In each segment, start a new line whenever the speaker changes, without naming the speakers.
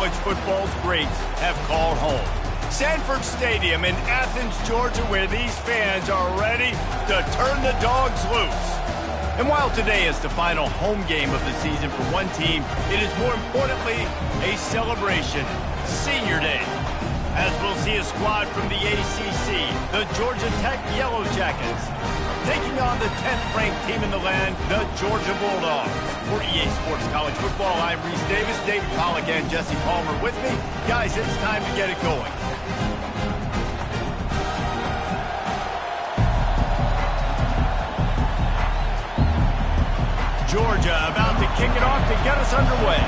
college football's greats have called home. Sanford Stadium in Athens, Georgia, where these fans are ready to turn the dogs loose. And while today is the final home game of the season for one team, it is more importantly a celebration, Senior Day. As we'll see a squad from the ACC, the Georgia Tech Yellow Jackets, taking on the 10th-ranked team in the land, the Georgia Bulldogs. For EA Sports College Football, I'm Reese Davis, David Pollack, and Jesse Palmer with me. Guys, it's time to get it going. Georgia about to kick it off to get us underway.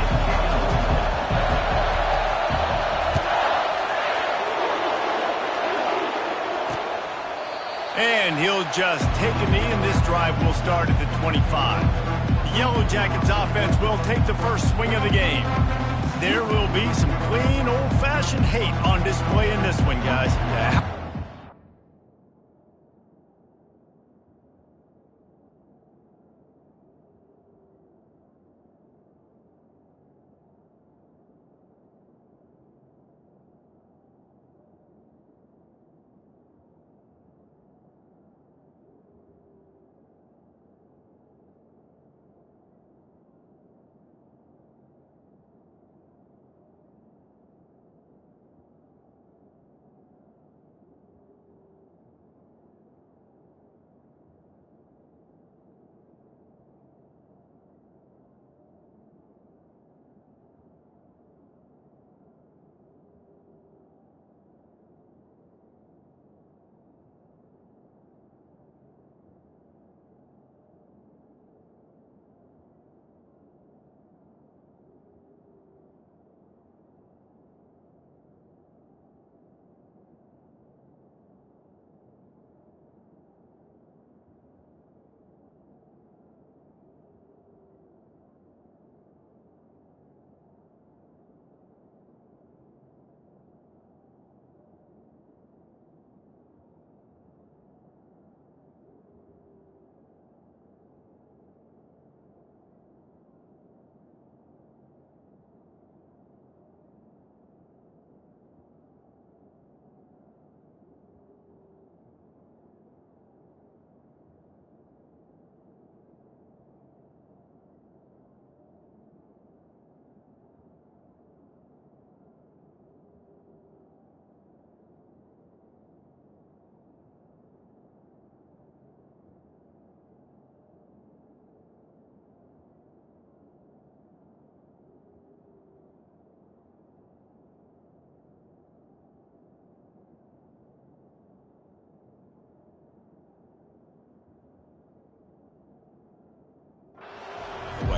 And he'll just take a knee, and this drive will start at the 25. The Yellow Jackets offense will take the first swing of the game. There will be some clean, old-fashioned hate on display in this one, guys.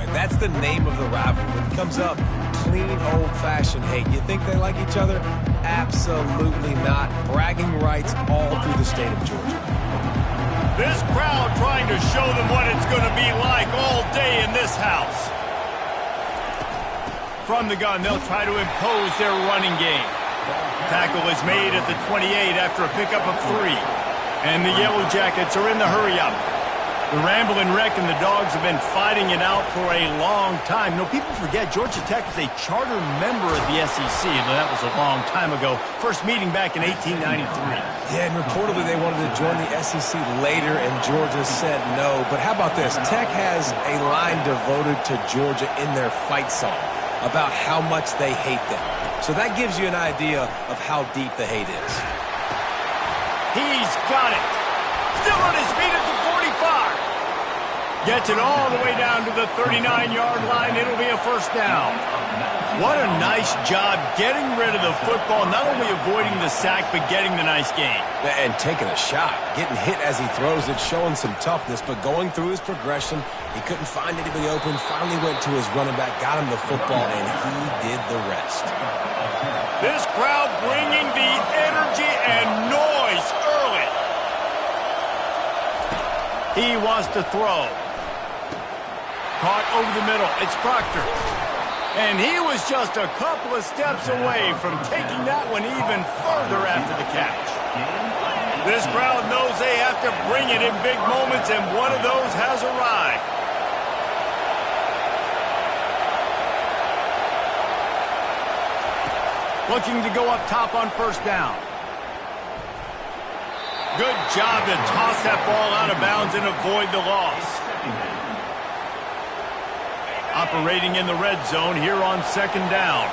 That's the name of the rivalry. When it comes up, clean, old-fashioned hate. You think they like each other? Absolutely not. Bragging rights all through the state of Georgia.
This crowd trying to show them what it's going to be like all day in this house. From the gun, they'll try to impose their running game. Tackle is made at the 28 after a pickup of 3. And the Yellow Jackets are in the hurry-up. The Ramblin' Wreck and the Dogs have been fighting it out for a long time. You know, people forget Georgia Tech is a charter member of the SEC, and that was a long time ago. First meeting back in 1893.
Yeah, and reportedly they wanted to join the SEC later, and Georgia said no. But how about this? Tech has a line devoted to Georgia in their fight song about how much they hate them. So that gives you an idea of how deep the hate is.
He's got it. Still on his feet at the 45. Gets it all the way down to the 39-yard line. It'll be a first down. What a nice job getting rid of the football, not only avoiding the sack, but getting the nice gain.
And taking a shot, getting hit as he throws it, showing some toughness, but going through his progression, he couldn't find anybody open, finally went to his running back, got him the football, and he did the rest.
This crowd bringing the energy and noise early. He wants to throw. Caught over the middle. It's Proctor. And he was just a couple of steps away from taking that one even further after the catch. This crowd knows they have to bring it in big moments, and one of those has arrived. Looking to go up top on first down. Good job to toss that ball out of bounds and avoid the loss. Operating in the red zone here on second down.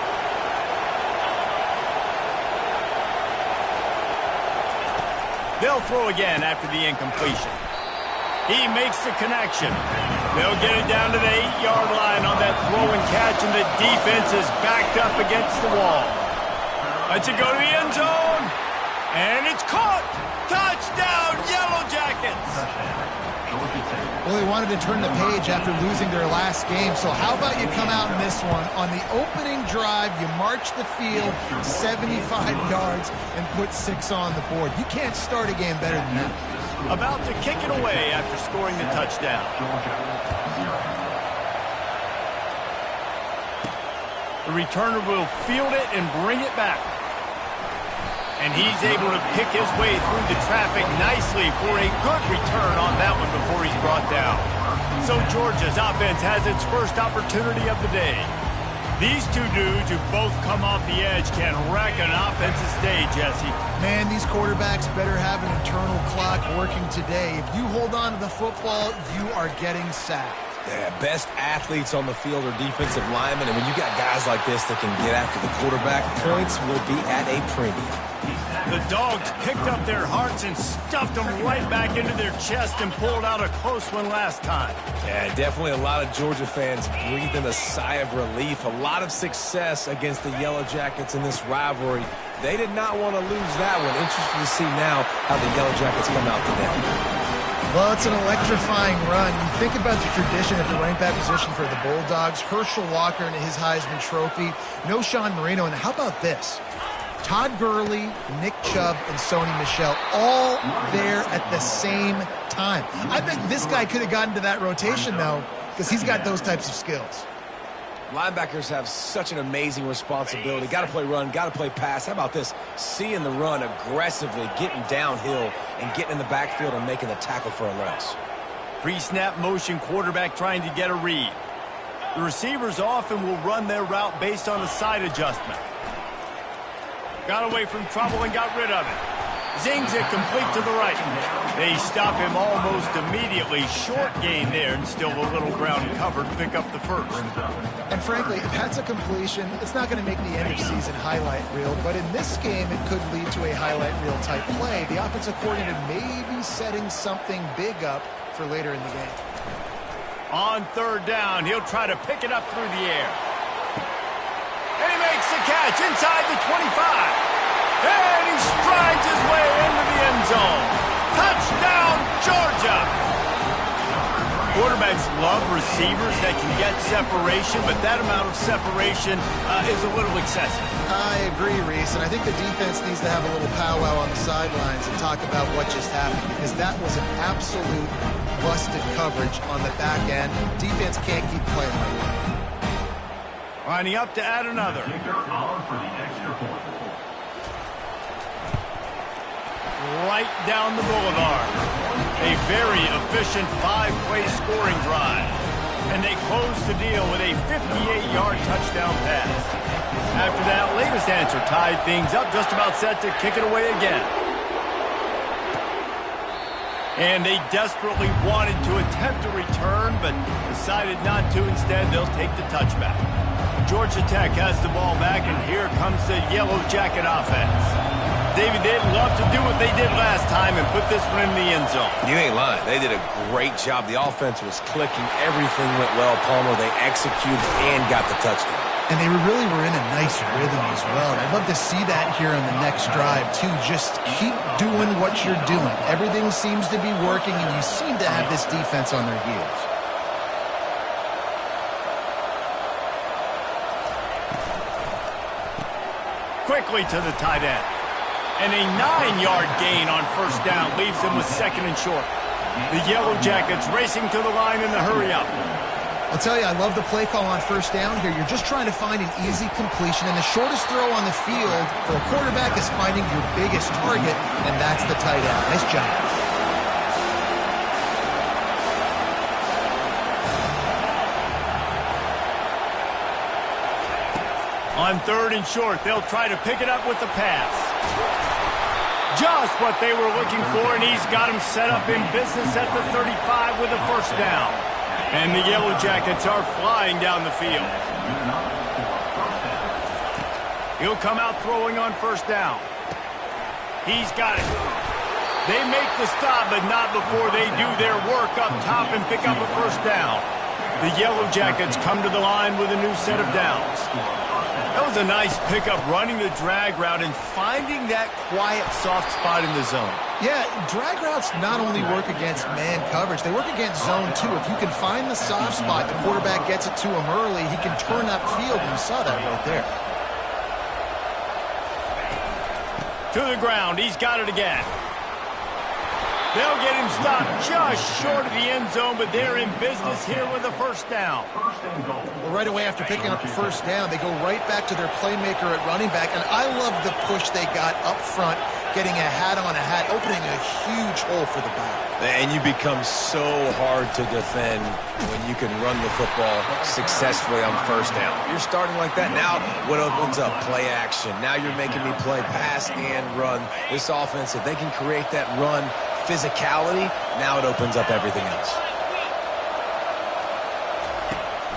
They'll throw again after the incompletion. He makes the connection. They'll get it down to the 8-yard line on that throw and catch, and the defense is backed up against the wall. Lets it go to the end zone. And it's caught. Touchdown, Yellow Jackets.
Well, they wanted to turn the page after losing their last game. So how about you come out in this one? On the opening drive, you march the field 75 yards and put 6 on the board. You can't start a game better than that.
About to kick it away after scoring the touchdown. The returner will field it and bring it back. And he's able to pick his way through the traffic nicely for a good return on that one before he's brought down. So Georgia's offense has its first opportunity of the day. These two dudes who both come off the edge can wreck an offensive day, Jesse.
Man, these quarterbacks better have an internal clock working today. If you hold on to the football, you are getting sacked.
Yeah, best athletes on the field are defensive linemen, and when you got guys like this that can get after the quarterback, points will be at a premium.
The Dogs picked up their hearts and stuffed them right back into their chest and pulled out a close one last time.
Yeah, definitely a lot of Georgia fans breathing a sigh of relief. A lot of success against the Yellow Jackets in this rivalry. They did not want to lose that one. Interesting to see now how the Yellow Jackets come out today.
Well, it's an electrifying run. You think about the tradition at the running back position for the Bulldogs. Herschel Walker and his Heisman Trophy. No Sean Marino. And how about this? Todd Gurley, Nick Chubb, and Sony Michel all there at the same time. I bet this guy could have gotten to that rotation, though, because he's got those types of skills.
Linebackers have such an amazing responsibility. Got to play run, got to play pass. How about this? Seeing the run aggressively, getting downhill, and getting in the backfield and making the tackle for a loss.
Pre-snap motion quarterback trying to get a read. The receivers often will run their route based on a side adjustment. Got away from trouble and got rid of it. Zings it complete to the right. They stop him almost immediately. Short gain there and still a little ground covered to pick up the first.
And frankly, if that's a completion, it's not going to make the end of season highlight reel. But in this game, it could lead to a highlight reel type play. The offensive coordinator may be setting something big up for later in the game.
On third down, he'll try to pick it up through the air. And he makes the catch inside the 25. And he strides his way into the end zone. Touchdown, Georgia! Quarterbacks love receivers that can get separation, but that amount of separation is a little excessive.
I agree, Reese, and I think the defense needs to have a little powwow on the sidelines and talk about what just happened, because that was an absolute busted coverage on the back end. Defense can't keep playing like that.
Lining up to add another. Right down the boulevard. A very efficient 5-play scoring drive. And they close the deal with a 58-yard touchdown pass. After that latest answer tied things up, just about set to kick it away again. And they desperately wanted to attempt a return, but decided not to. Instead, they'll take the touchback. Georgia Tech has the ball back, and here comes the Yellow Jacket offense. David, they'd love to do what they did last time and put this one in the end zone. You ain't lying. They did a great job. The offense was clicking. Everything went well, Palmer. They executed and got the touchdown.
And they really were in a nice rhythm as well. And I'd love to see that here on the next drive, too. Just keep doing what you're doing. Everything seems to be working, and you seem to have this defense on their heels.
Quickly to the tight end. And a 9-yard gain on first down leaves them with second and short. The Yellow Jackets racing to the line in the hurry-up.
I'll tell you, I love the play call on first down here. You're just trying to find an easy completion, and the shortest throw on the field for a quarterback is finding your biggest target, and that's the tight end. Nice job.
On 3rd and short, they'll try to pick it up with the pass. Just what they were looking for, and he's got him set up in business at the 35 with a first down. And the Yellow Jackets are flying down the field. He'll come out throwing on first down. He's got it. They make the stop, but not before they do their work up top and pick up a first down. The Yellow Jackets come to the line with a new set of downs. That was a nice pickup, running the drag route and finding that quiet, soft spot in the zone.
Yeah, drag routes not only work against man coverage, they work against zone too. If you can find the soft spot, the quarterback gets it to him early, he can turn upfield, and you saw that right there.
To the ground, he's got it again. They'll get him stopped just short of the end zone, but they're in business here with a first down.
Well, right away after picking up the first down, they go right back to their playmaker at running back, and I love the push they got up front, getting a hat on a hat, opening a huge hole for the back.
And you become so hard to defend when you can run the football successfully on first down. You're starting like that. Now what opens up? Play action. Now you're making me play pass and run. This offense, if they can create that run physicality, now it opens up everything else.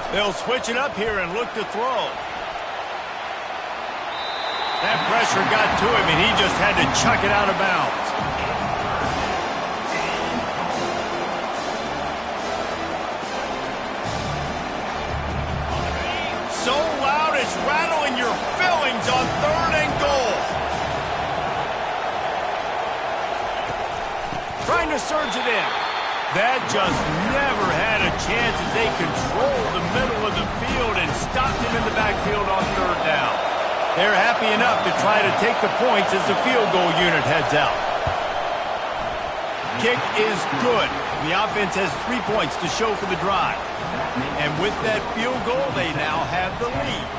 They'll switch it up here and look to throw. That pressure got to him, and he just had to chuck it out of bounds. So loud it's rattling your fillings on 3rd and goal. Trying to surge it in. That just never had a chance as they controlled the middle of the field and stopped him in the backfield on 3rd down. They're happy enough to try to take the points as the field goal unit heads out. Kick is good. The offense has 3 points to show for the drive. And with that field goal, they now have the lead.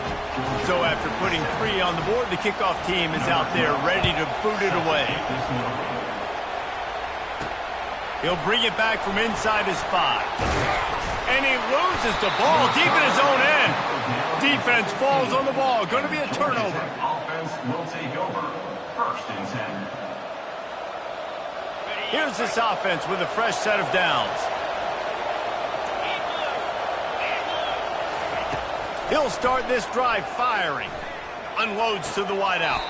So after putting 3 on the board, the kickoff team is out there ready to boot it away. He'll bring it back from inside his 5. And he loses the ball deep in his own end. Defense falls on the ball. Going to be a turnover.
Offense will take over. 1st and 10.
Here's this offense with a fresh set of downs. He'll start this drive firing. Unloads to the wideout.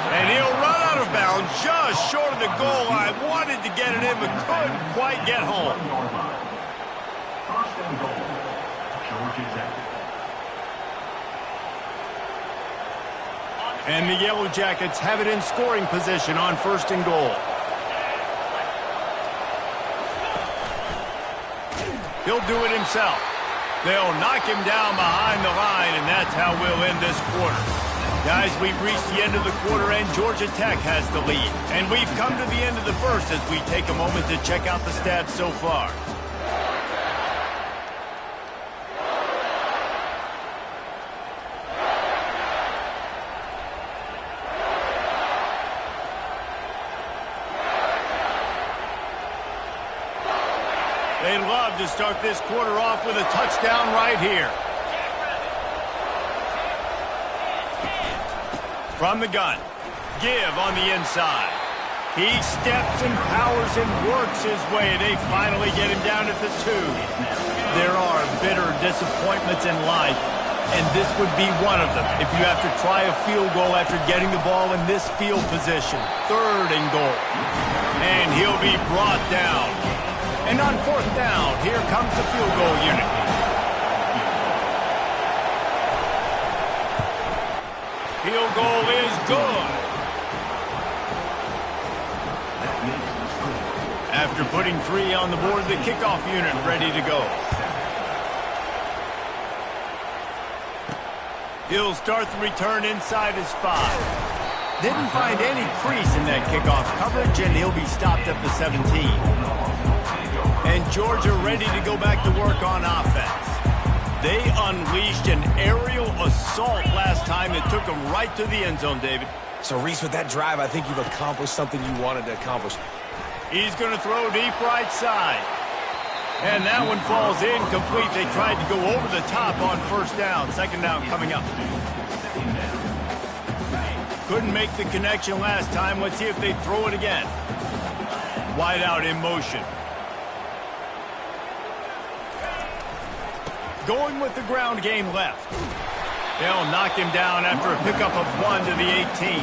And he'll run out of bounds just short of the goal line. Wanted to get it in, but couldn't quite get home.
1st and goal. Georgia's active.
And the Yellow Jackets have it in scoring position on 1st and goal. He'll do it himself. They'll knock him down behind the line, and that's how we'll end this quarter. Guys, we've reached the end of the quarter, and Georgia Tech has the lead. And we've come to the end of the first as we take a moment to check out the stats so far. They'd love to start this quarter off with a touchdown right here. From the gun, give on the inside. He steps and powers and works his way. They finally get him down at the 2. There are bitter disappointments in life, and this would be one of them if you have to try a field goal after getting the ball in this field position. 3rd and goal. And he'll be brought down. And on 4th down, here comes the field goal unit. Field goal is good. After putting 3 on the board, the kickoff unit ready to go. He'll start the return inside his 5. Didn't find any crease in that kickoff coverage, and he'll be stopped at the 17. And Georgia ready to go back to work on offense. They unleashed an aerial assault last time that took them right to the end zone, David.
So, Reese, with that drive, I think you've accomplished something you wanted to accomplish.
He's going to throw deep right side. And that one falls incomplete. They tried to go over the top on first down. Second down coming up. Couldn't make the connection last time. Let's see if they throw it again. Wide out in motion. Going with the ground game left. They'll knock him down after a pickup of 1 to the 18.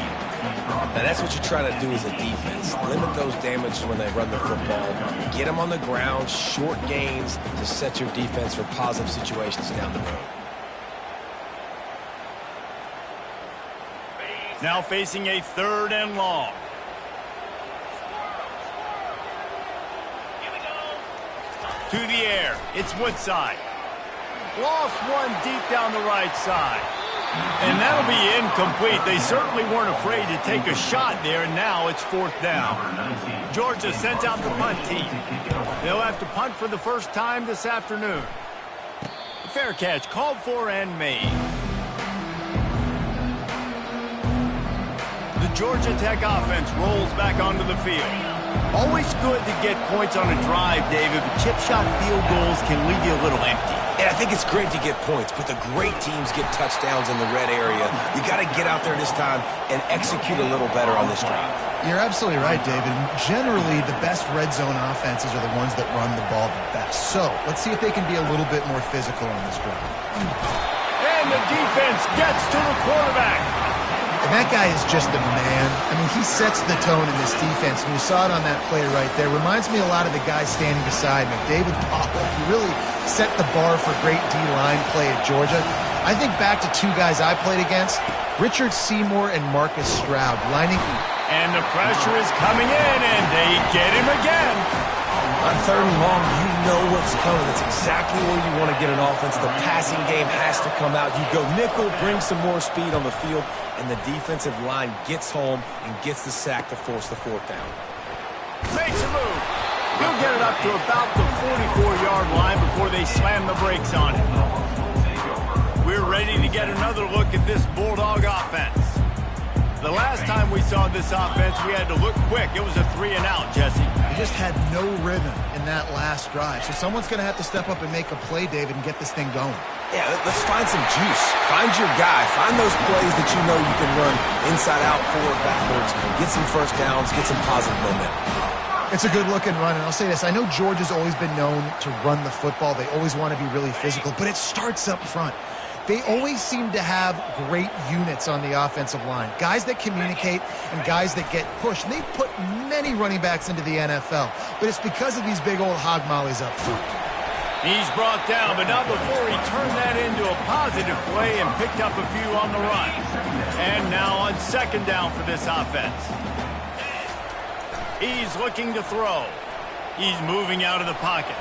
Now that's what you try to do as a defense. Limit those damages when they run the football. Get them on the ground, short gains to set your defense for positive situations down the road.
Now facing a 3rd and long. To the air. It's Woodside. Lost one deep down the right side. And that'll be incomplete. They certainly weren't afraid to take a shot there, and now it's 4th down. Georgia sends out the punt team. They'll have to punt for the first time this afternoon. Fair catch called for and made. The Georgia Tech offense rolls back onto the field. Always good to get points on a drive, David, but chip shot field goals can leave you a little empty.
Yeah, I think it's great to get points, but the great teams get touchdowns in the red area. You got to get out there this time and execute a little better on this drive.
You're absolutely right, David. Generally, the best red zone offenses are the ones that run the ball the best. So let's see if they can be a little bit more physical on this drive.
And the defense gets to the quarterback.
And that guy is just a man. I mean, he sets the tone in this defense, and you saw it on that play right there. Reminds me a lot of the guy standing beside me, David Pollack. He really set the bar for great D-line play at Georgia. I think back to 2 guys I played against, Richard Seymour and Marcus Stroud, lining.
And the pressure is coming in, and they get him again.
On 3rd and long, you know what's coming. That's exactly where you want to get an offense. The passing game has to come out. You go nickel, bring some more speed on the field, and the defensive line gets home and gets the sack to force the 4th down.
Makes a move. He'll get it up to about the 44-yard line before they slam the brakes on it. We're ready to get another look at this Bulldog offense. The last time we saw this offense, we had to look quick. It was a 3-and-out, Jesse.
They just had no rhythm in that last drive. So someone's going to have to step up and make a play, David, and get this thing going.
Yeah, let's find some juice. Find your guy. Find those plays that you know you can run inside out, forward, backwards. Get some first downs. Get some positive momentum.
It's a good-looking run, and I'll say this. I know Georgia's always been known to run the football. They always want to be really physical, but it starts up front. They always seem to have great units on the offensive line. Guys that communicate and guys that get pushed. And they put many running backs into the NFL, but it's because of these big old hog mollies up front.
He's brought down, but not before he turned that into a positive play and picked up a few on the run. And now on 2nd down for this offense. He's looking to throw. He's moving out of the pocket.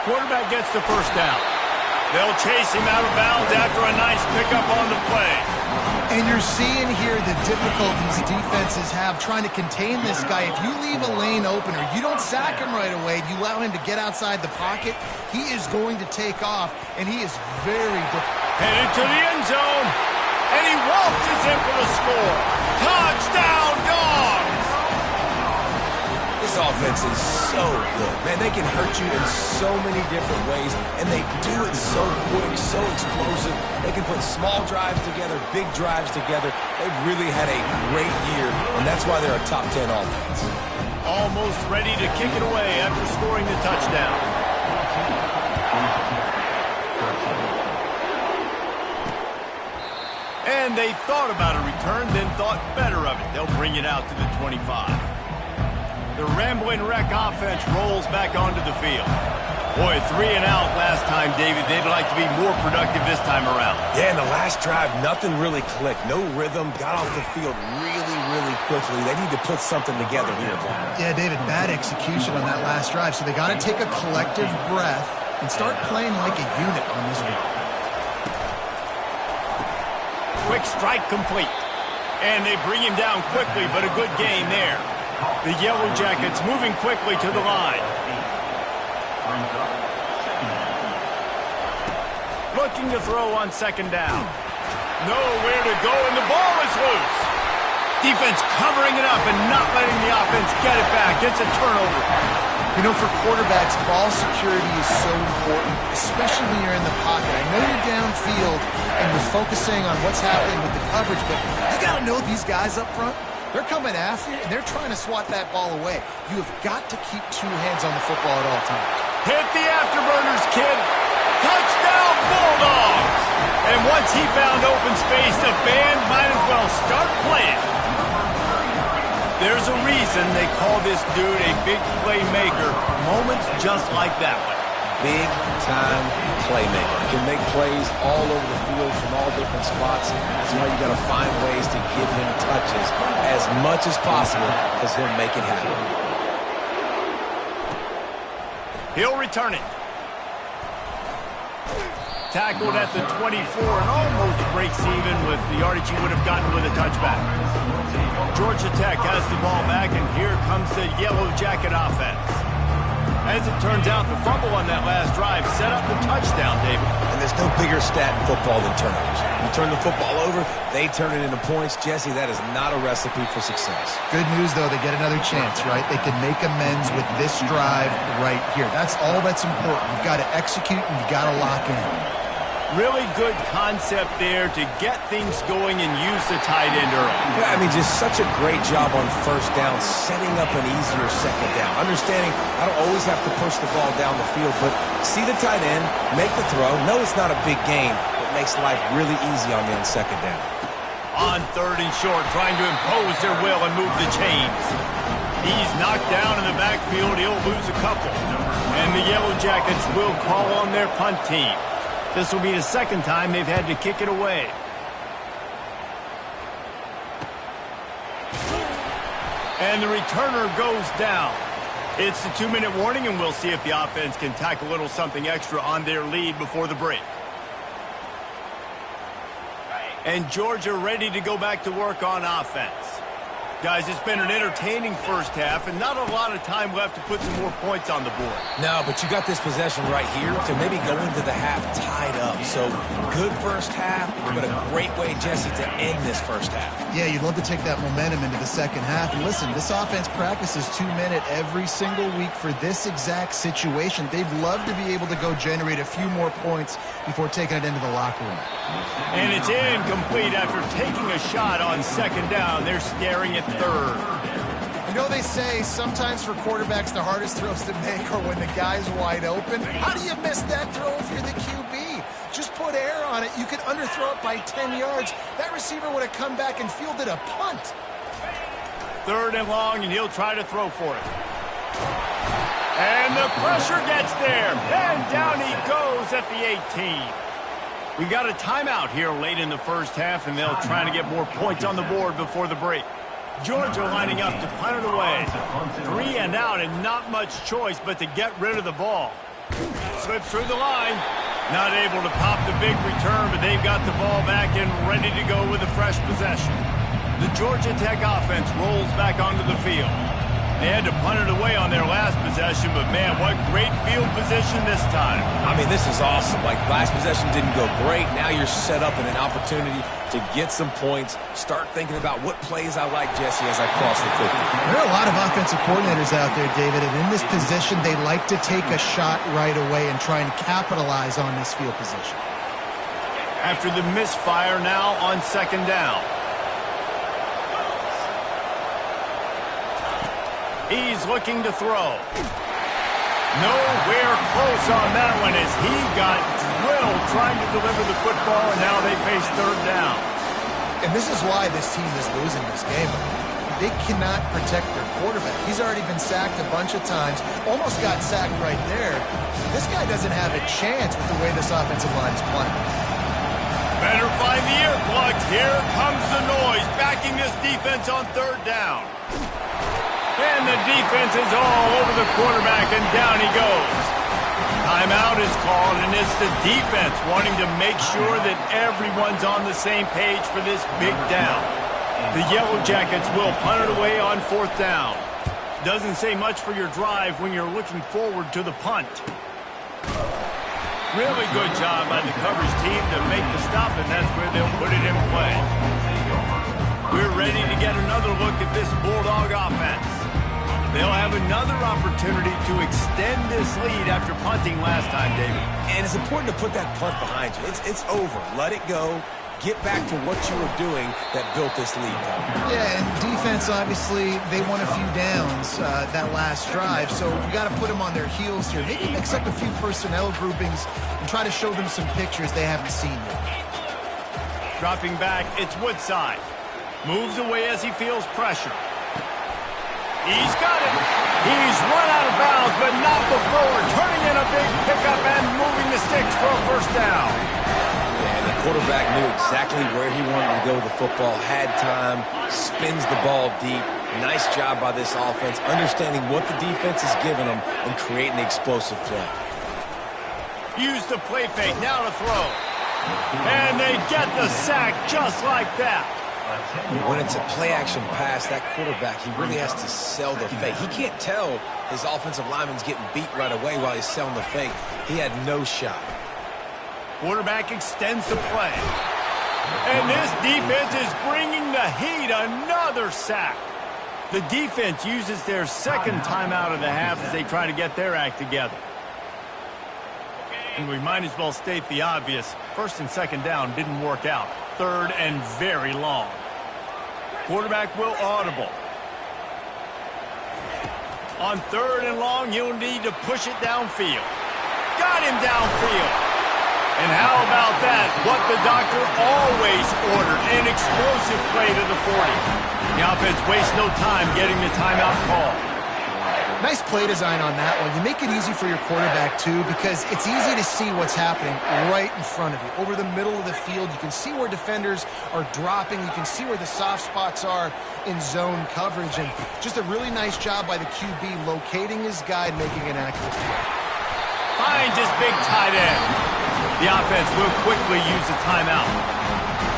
Quarterback gets the first down. They'll chase him out of bounds after a nice pickup on the play.
And you're seeing here the difficulties defenses have trying to contain this guy. If you leave a lane open or you don't sack him right away, you allow him to get outside the pocket, he is going to take off, and he is very difficult.
Headed to the end zone, and he waltzes in for the score. Touchdown, Dogs!
This offense is so good. Man, they can hurt you in so many different ways, and they do it so quick, so explosive. They can put small drives together, big drives together. They've really had a great year, and that's why they're a top 10 offense.
Almost ready to kick it away after scoring the touchdown. And they thought about a return, then thought better of it. They'll bring it out to the 25. The Rambling Wreck offense rolls back onto the field. Boy, 3-and-out last time, David. They'd like to be more productive this time around.
Yeah, in the last drive, nothing really clicked. No rhythm. Got off the field really quickly. They need to put something together here, Brian.
Yeah, David, bad execution on that last drive. So they got to take a collective breath and start playing like a unit on this one.
Quick strike complete. And they bring him down quickly, but a good gain there. The Yellow Jackets moving quickly to the line. Looking to throw on 2nd down. Nowhere to go, and the ball is loose. Defense covering it up and not letting the offense get it back. It's a turnover.
You know, for quarterbacks, ball security is so important, especially when you're in the pocket. I know you're downfield and you're focusing on what's happening with the coverage, but you got to know these guys up front, they're coming after you and they're trying to swat that ball away. You have got to keep two hands on the football at all times.
Hit the afterburners, kid. Touchdown, Bulldogs! And once he found open space, the band might as well start playing. There's a reason they call this dude a big playmaker. Moments just like that one.
Big-time playmaker. He can make plays all over the field from all different spots. That's why you got to find ways to give him touches as much as possible because he'll make it happen.
He'll return it. Tackled at the 24 and almost breaks even with the yardage he would have gotten with a touchback. Georgia Tech has the ball back, and here comes the Yellow Jacket offense. As it turns out, the fumble on that last drive set up the touchdown, David.
And there's no bigger stat in football than turnovers. You turn the football over, they turn it into points. Jesse, that is not a recipe for success.
Good news, though, they get another chance, right? They can make amends with this drive right here. That's all that's important. You've got to execute and you've got to lock in.
Really good concept there to get things going and use the tight end early.
Yeah, I mean, just such a great job on first down, setting up an easier second down. Understanding I don't always have to push the ball down the field, but see the tight end, make the throw. No, it's not a big gain. It makes life really easy on me on second down.
On third and short, trying to impose their will and move the chains. He's knocked down in the backfield. He'll lose a couple. And the Yellow Jackets will call on their punt team. This will be the second time they've had to kick it away. And the returner goes down. It's the 2-minute warning, and we'll see if the offense can tack a little something extra on their lead before the break. And Georgia ready to go back to work on offense. Guys, it's been an entertaining first half and not a lot of time left to put some more points on the board.
No, but you got this possession right here to maybe go into the half tied up. So good first half, but a great way, Jesse, to end this first half.
Yeah, you'd love to take that momentum into the second half. And listen, this offense practices 2-minute every single week for this exact situation. They'd love to be able to go generate a few more points before taking it into the locker room.
And it's incomplete after taking a shot on second down. They're staring at third.
You know, they say sometimes for quarterbacks the hardest throws to make are when the guy's wide open. How do you miss that throw if you're the QB? Just put air on it. You could underthrow it by 10 yards. That receiver would have come back and fielded a punt.
Third and long, and he'll try to throw for it. And the pressure gets there. And down he goes at the 18. We got a timeout here late in the first half, and they'll try to get more points on the board before the break. Georgia lining up to punt it away. 3 and out, and not much choice but to get rid of the ball. Slips through the line. Not able to pop the big return, but they've got the ball back and ready to go with a fresh possession. The Georgia Tech offense rolls back onto the field. They had to punt it away on their last possession, but man, what great field position this time.
I mean, this is awesome. Like, last possession didn't go great. Now you're set up in an opportunity to get some points. Start thinking about what plays I like, Jesse, as I cross the football.
There are a lot of offensive coordinators out there, David, and in this position, they like to take a shot right away and try and capitalize on this field position.
After the misfire now on second down. He's looking to throw. Nowhere close on that one as he got drilled trying to deliver the football, and now they face third down.
And this is why this team is losing this game. They cannot protect their quarterback. He's already been sacked a bunch of times, almost got sacked right there. This guy doesn't have a chance with the way this offensive line is playing.
Better find the earplugs. Here comes the noise, backing this defense on third down. And the defense is all over the quarterback, and down he goes. Timeout is called, and it's the defense wanting to make sure that everyone's on the same page for this big down. The Yellow Jackets will punt it away on fourth down. Doesn't say much for your drive when you're looking forward to the punt. Really good job by the coverage team to make the stop, and that's where they'll put it in play. We're ready to get another look at this Bulldog offense. They'll have another opportunity to extend this lead after punting last time, David.
And it's important to put that punt behind you. It's over. Let it go. Get back to what you were doing that built this lead, Tom.
Yeah, and defense, obviously, they won a few downs that last drive, so we got to put them on their heels here. Maybe mix up a few personnel groupings and try to show them some pictures they haven't seen yet.
Dropping back, it's Woodside. Moves away as he feels pressure. He's got it. He's run out of bounds, but not before turning in a big pickup and moving the sticks for a first down.
And the quarterback knew exactly where he wanted to go with the football, had time, spins the ball deep. Nice job by this offense, understanding what the defense is giving them and creating the explosive play.
Use the play fake, now to throw. And they get the sack just like that.
When it's a play-action pass, that quarterback, he really has to sell the fake. He can't tell his offensive lineman's getting beat right away while he's selling the fake. He had no shot.
Quarterback extends the play. And this defense is bringing the heat. Another sack. The defense uses their second timeout of the half as they try to get their act together. And we might as well state the obvious. First and second down didn't work out. Third and very long. Quarterback will audible. On third and long, you'll need to push it downfield. Got him downfield. And how about that? What the doctor always ordered, an explosive play to the 40. The offense wastes no time getting the timeout call.
Nice play design on that one. You make it easy for your quarterback, too, because it's easy to see what's happening right in front of you. Over the middle of the field, you can see where defenders are dropping. You can see where the soft spots are in zone coverage. And just a really nice job by the QB locating his guy and making an accurate play.
Finds his big tight end. The offense will quickly use a timeout.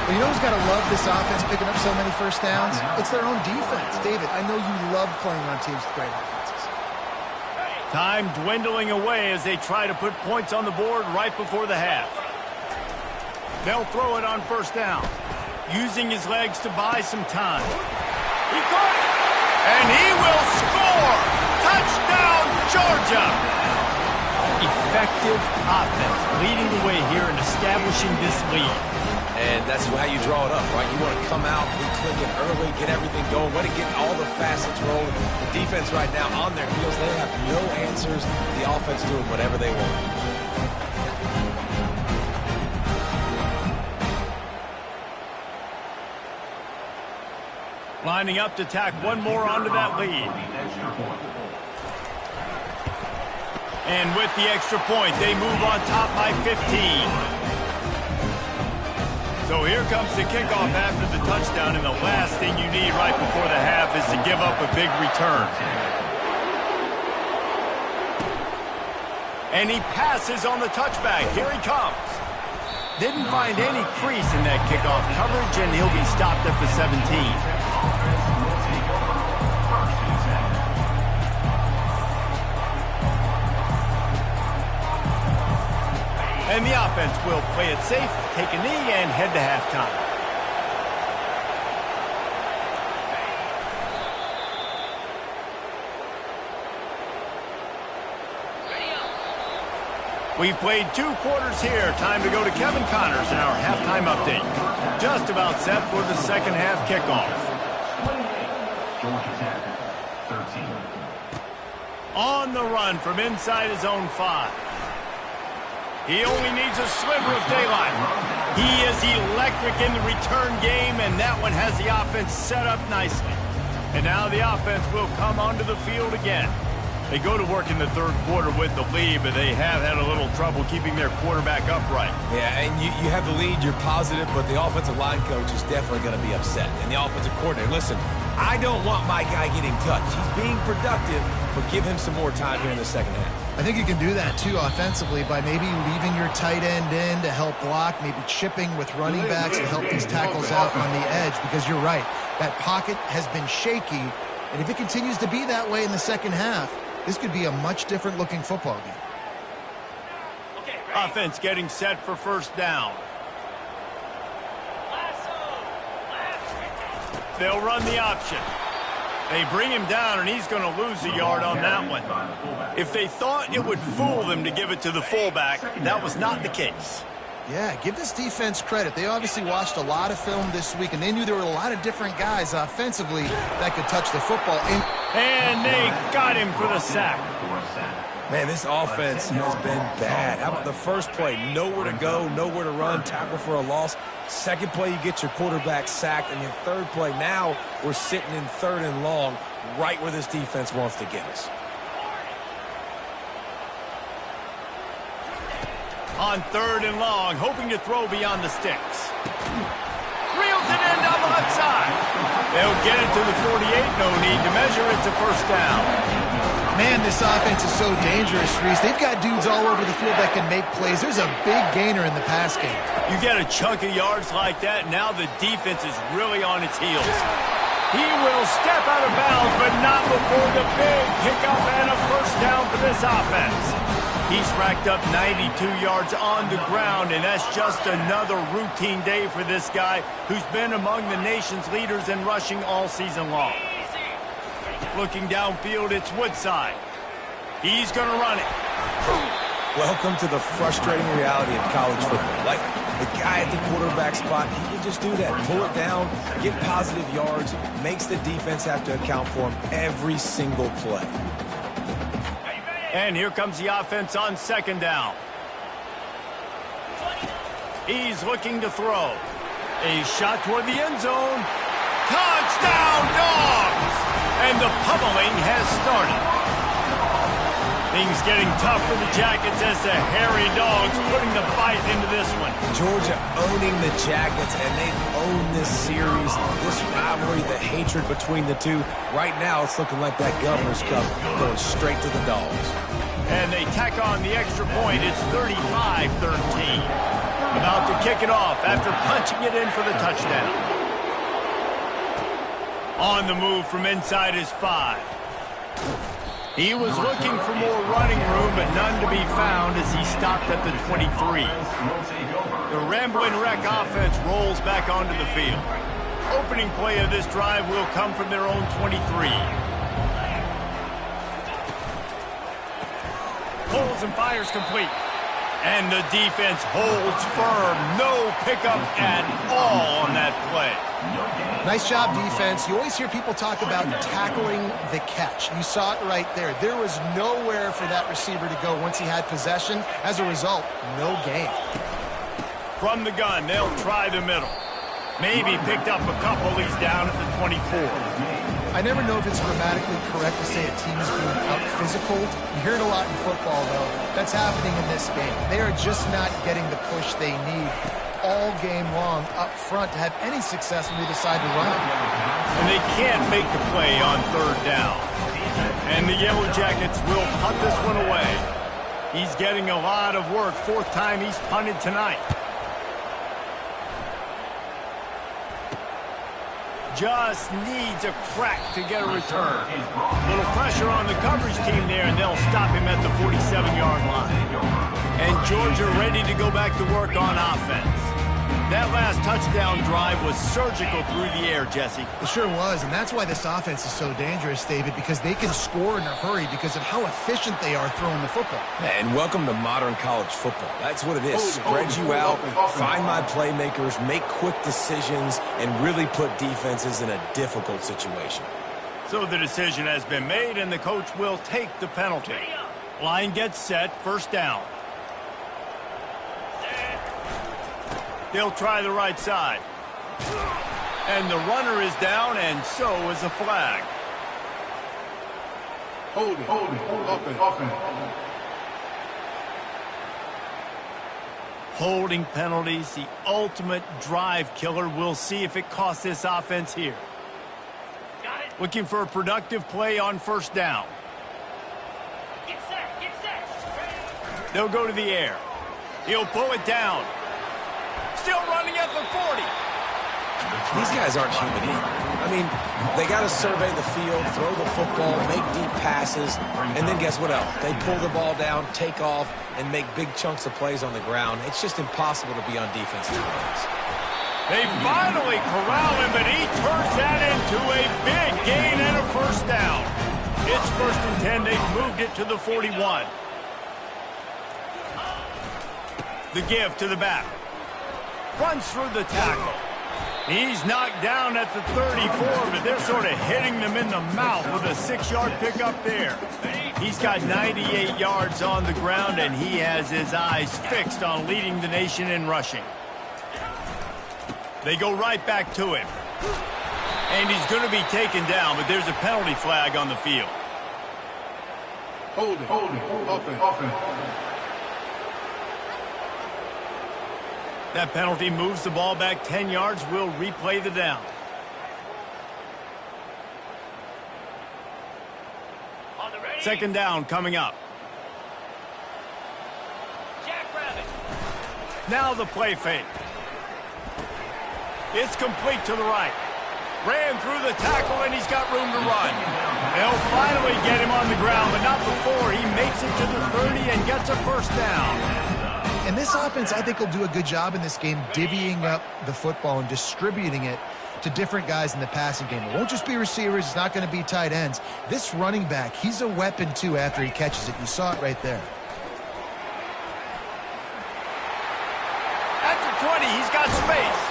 Well, you know who's got to love this offense picking up so many first downs? It's their own defense. David, I know you love playing on teams with great offenses.
Time dwindling away as they try to put points on the board right before the half. They'll throw it on first down, using his legs to buy some time. He caught it, and he will score! Touchdown, Georgia! Effective offense leading the way here and establishing this lead.
And that's how you draw it up, right? You want to come out, be clicking early, get everything going, want to get all the facets rolling. The defense right now on their heels, they have no answers. The offense doing whatever they want.
Lining up to tack one more onto that lead. And with the extra point, they move on top by 15. So here comes the kickoff after the touchdown, and the last thing you need right before the half is to give up a big return. And he passes on the touchback. Here he comes. Didn't find any crease in that kickoff coverage, and he'll be stopped at the 17. And the offense will play it safe, take a knee, and head to halftime. We've played 2 quarters here. Time to go to Kevin Connors in our halftime update. Just about set for the second half kickoff.
Georgia Tech, 13.
On the run from inside his own 5. He only needs a sliver of daylight. He is electric in the return game, and that one has the offense set up nicely. And now the offense will come onto the field again. They go to work in the third quarter with the lead, but they have had a little trouble keeping their quarterback upright.
Yeah, and you have the lead, you're positive, but the offensive line coach is definitely going to be upset. And the offensive coordinator, listen, I don't want my guy getting touched. He's being productive, but give him some more time here in the second half.
I think you can do that, too, offensively, by maybe leaving your tight end in to help block, maybe chipping with running backs to help these tackles out on the edge, because you're right. That pocket has been shaky, and if it continues to be that way in the second half, this could be a much different-looking football game.
Offense getting set for first down. They'll run the option. They bring him down, and he's going to lose a yard on that one. If they thought it would fool them to give it to the fullback, that was not the case.
Yeah, give this defense credit. They obviously watched a lot of film this week, and they knew there were a lot of different guys offensively that could touch the football.
And they got him for the sack.
Man, this offense has been bad. How about the first play? Nowhere to go, nowhere to run, tackle for a loss. Second play, you get your quarterback sacked. And your third play, now we're sitting in 3rd and long, right where this defense wants to get us.
On 3rd and long, hoping to throw beyond the sticks. Reels it in down the left side. They'll get it to the 48, no need to measure it to first down.
Man, this offense is so dangerous, Reese. They've got dudes all over the field that can make plays. There's a big gainer in the pass game.
You get a chunk of yards like that, now the defense is really on its heels. He will step out of bounds, but not before the big pickup and a first down for this offense. He's racked up 92 yards on the ground, and that's just another routine day for this guy who's been among the nation's leaders in rushing all season long. Looking downfield, it's Woodside. He's going to run it.
Welcome to the frustrating reality of college football. Like, the guy at the quarterback spot, he can just do that. Pull it down, get positive yards, makes the defense have to account for him every single play.
And here comes the offense on 2nd down. He's looking to throw. A shot toward the end zone. Touchdown, Dogs! And the pummeling has started. Things getting tough for the Jackets as the hairy Dogs putting the fight into this one.
Georgia owning the Jackets, and they've owned this series, this rivalry, the hatred between the two. Right now, it's looking like that Governor's Cup going straight to the Dogs.
And they tack on the extra point. It's 35-13. About to kick it off after punching it in for the touchdown. On the move from inside his 5. He was looking for more running room, but none to be found as he stopped at the 23. The Rambling Wreck offense rolls back onto the field. Opening play of this drive will come from their own 23. Pulls and fires complete. And the defense holds firm. No pickup at all on that play.
Nice job, defense. You always hear people talk about tackling the catch. You saw it right there. There was nowhere for that receiver to go once he had possession. As a result, no gain.
From the gun, they'll try the middle. Maybe picked up a couple. He's down at the 24.
I never know if it's grammatically correct to say a team is being out-physical. You hear it a lot in football, though. That's happening in this game. They are just not getting the push they need all game long up front to have any success when they decide to run it.
And they can't make the play on 3rd down. And the Yellow Jackets will punt this one away. He's getting a lot of work. 4th time he's punted tonight. Just needs a crack to get a return. A little pressure on the coverage team there, and they'll stop him at the 47-yard line. And Georgia ready to go back to work on offense. That last touchdown drive was surgical through the air, Jesse.
It sure was, and that's why this offense is so dangerous, David, because they can score in a hurry because of how efficient they are throwing the football.
And welcome to modern college football. That's what it is. Spread you out, find my playmakers, make quick decisions, and really put defenses in a difficult situation.
So the decision has been made, and the coach will take the penalty. Line gets set, 1st down. They'll try the right side. And the runner is down, and so is the flag.
Holding.
Holding penalties, the ultimate drive killer. We'll see if it costs this offense here. Looking for a productive play on 1st down. Get set. They'll go to the air. He'll pull it down. Still running at the 40.
These guys aren't human either. I mean, they got to survey the field, throw the football, make deep passes, and then guess what else? They pull the ball down, take off, and make big chunks of plays on the ground. It's just impossible to be on defense nowadays.
They finally corral him, but he turns that into a big gain and a first first and 10. They've moved it to the 41. The give to the back. Runs through the tackle. He's knocked down at the 34, but they're sort of hitting them in the mouth with a 6-yard pickup there. He's got 98 yards on the ground, and he has his eyes fixed on leading the nation in rushing. They go right back to him. And he's going to be taken down, but there's a penalty flag on the field.
Hold it. Open.
That penalty moves the ball back 10 yards. We'll replay the down. Second down coming up. Now the play fake. It's complete to the right. Ran through the tackle, and he's got room to run. They'll finally get him on the ground, but not before he makes it to the 30 and gets a first down.
And this offense, I think, will do a good job in this game divvying up the football and distributing it to different guys in the passing game. It won't just be receivers. It's not going to be tight ends. This running back, he's a weapon, too, after he catches it. You saw it right there.
At the 20, he's got space.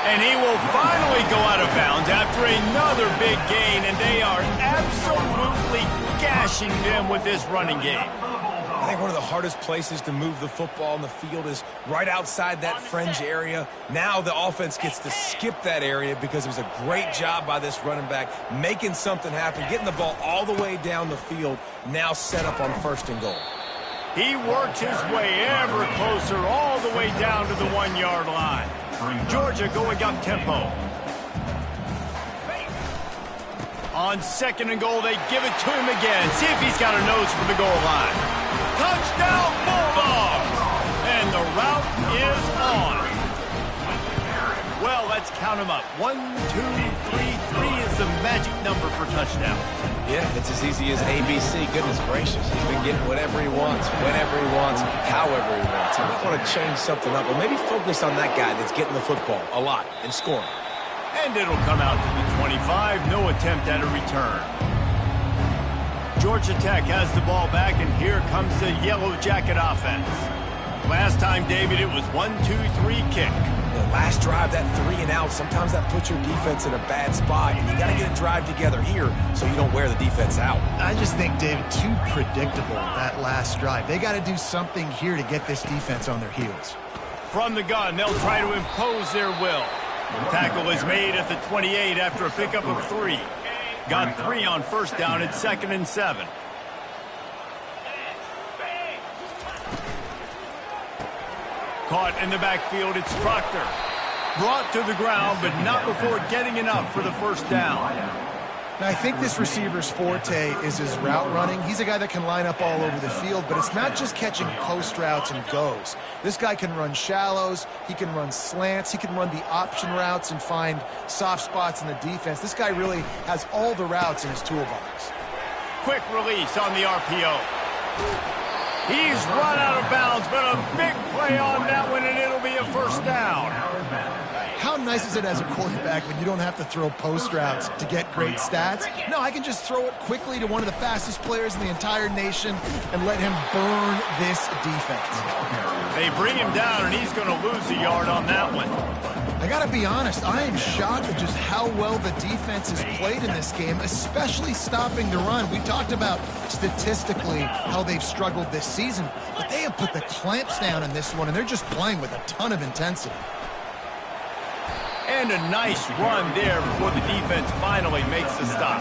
And he will finally go out of bounds after another big gain, and they are absolutely gashing them with this running game.
I think one of the hardest places to move the football on the field is right outside that fringe area. Now the offense gets to skip that area because it was a great job by this running back making something happen, getting the ball all the way down the field, now set up on first and goal.
He works his way ever closer all the way down to the 1-yard line. Georgia going up tempo. On second and goal, they give it to him again. See if he's got a nose for the goal line. Touchdown, Bulldogs! And the route is on. Well, let's count them up. 1, 2, 3. 3 is the magic number for touchdowns.
Yeah, it's as easy as ABC. Goodness gracious. He's been getting whatever he wants, whenever he wants, however he wants. I might want to change something up, or maybe focus on that guy that's getting the football a lot and scoring.
And it'll come out to the 25. No attempt at a return. Georgia Tech has the ball back, and here comes the Yellow Jacket offense. Last time, David, it was 1, 2, 3 kick.
The last drive, that 3 and out, sometimes that puts your defense in a bad spot, and you got to get a drive together here so you don't wear the defense out.
I just think, David, too predictable, that last drive. They got to do something here to get this defense on their heels.
From the gun, they'll try to impose their will. Tackle is made at the 28 after a pickup of 3. Got 3 on first down at 2nd and 7. Caught in the backfield, it's Proctor. Brought to the ground, but not before getting enough for the first down.
Now, I think this receiver's forte is his route running. He's a guy that can line up all over the field, but it's not just catching post routes and goes. This guy can run shallows, he can run slants, he can run the option routes and find soft spots in the defense. This guy really has all the routes in his toolbox.
Quick release on the RPO. He's run out of bounds, but a big play on that one, and it'll be a first down.
How nice is it as a quarterback when you don't have to throw post routes to get great stats? No, I can just throw it quickly to one of the fastest players in the entire nation and let him burn this defense.
They bring him down, and he's going to lose a yard on that one.
I got to be honest, I am shocked at just how well the defense has played in this game, especially stopping the run. We talked about statistically how they've struggled this season, but they have put the clamps down in this one, and they're just playing with a ton of intensity.
And a nice run there before the defense finally makes the stop.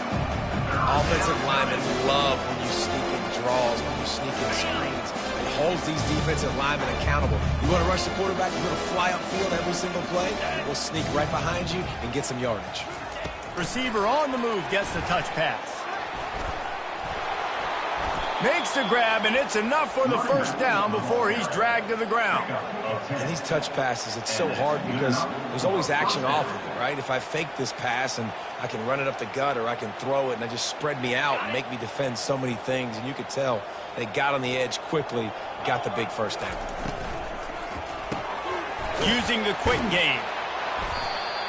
Offensive linemen love when you sneak in draws, when you sneak in screens. It holds these defensive linemen accountable. You want to rush the quarterback, you're going to fly upfield every single play. We'll sneak right behind you and get some yardage.
Receiver on the move gets the touch pass. Makes the grab, and it's enough for the first down before he's dragged to the ground.
And these touch passes, it's so hard because there's always action off of it, right? If I fake this pass and I can run it up the gut, or I can throw it and I just spread me out and make me defend so many things, and you could tell they got on the edge quickly, got the big first down.
Using the quick game.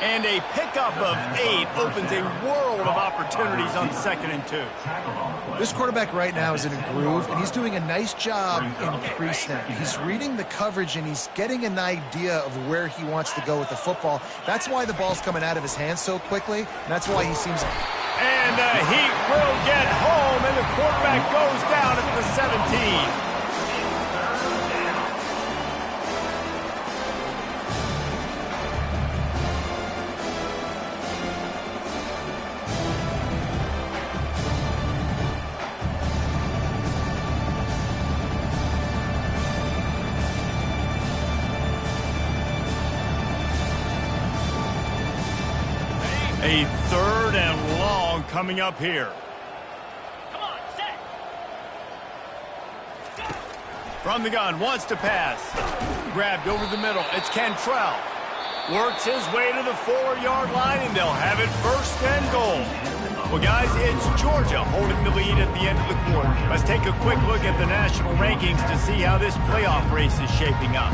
And a pickup of 8 opens a world of opportunities on 2nd and 2.
This quarterback right now is in a groove, and he's doing a nice job in pre-snap. He's reading the coverage, and he's getting an idea of where he wants to go with the football. That's why the ball's coming out of his hands so quickly, and that's why he seems...
And the Heat will get home, and the quarterback goes down at the 17. A 3rd and long coming up here.
Come on, set.
From the gun, wants to pass. Grabbed over the middle. It's Cantrell. Works his way to the 4-yard line, and they'll have it 1st and goal. Well, guys, it's Georgia holding the lead at the end of the quarter. Let's take a quick look at the national rankings to see how this playoff race is shaping up.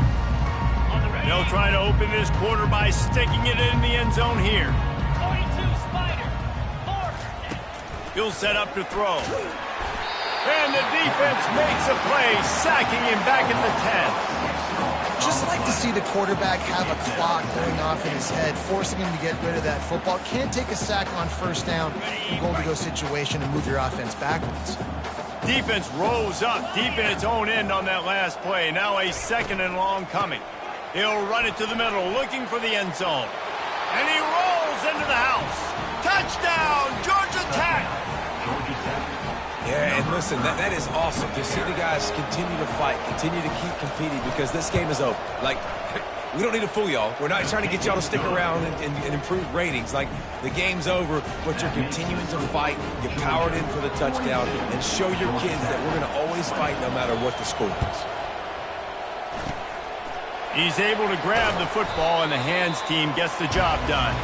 They'll try to open this quarter by sticking it in the end zone here. He'll set up to throw. And the defense makes a play, sacking him back at the 10.
Just like to see the quarterback have a clock going off in his head, forcing him to get rid of that football. Can't take a sack on 1st down in goal-to-go situation and move your offense backwards.
Defense rolls up deep in its own end on that last play. Now a 2nd and long coming. He'll run it to the middle, looking for the end zone. And he rolls into the house. Touchdown, Georgia Tech!
Yeah, and listen, that is awesome to see the guys continue to fight, continue to keep competing, because this game is over. Like, we don't need to fool y'all. We're not trying to get y'all to stick around and improve ratings. Like, the game's over, but you're continuing to fight. You powered in for the touchdown, and show your kids that we're going to always fight no matter what the score is.
He's able to grab the football, and the hands team gets the job done.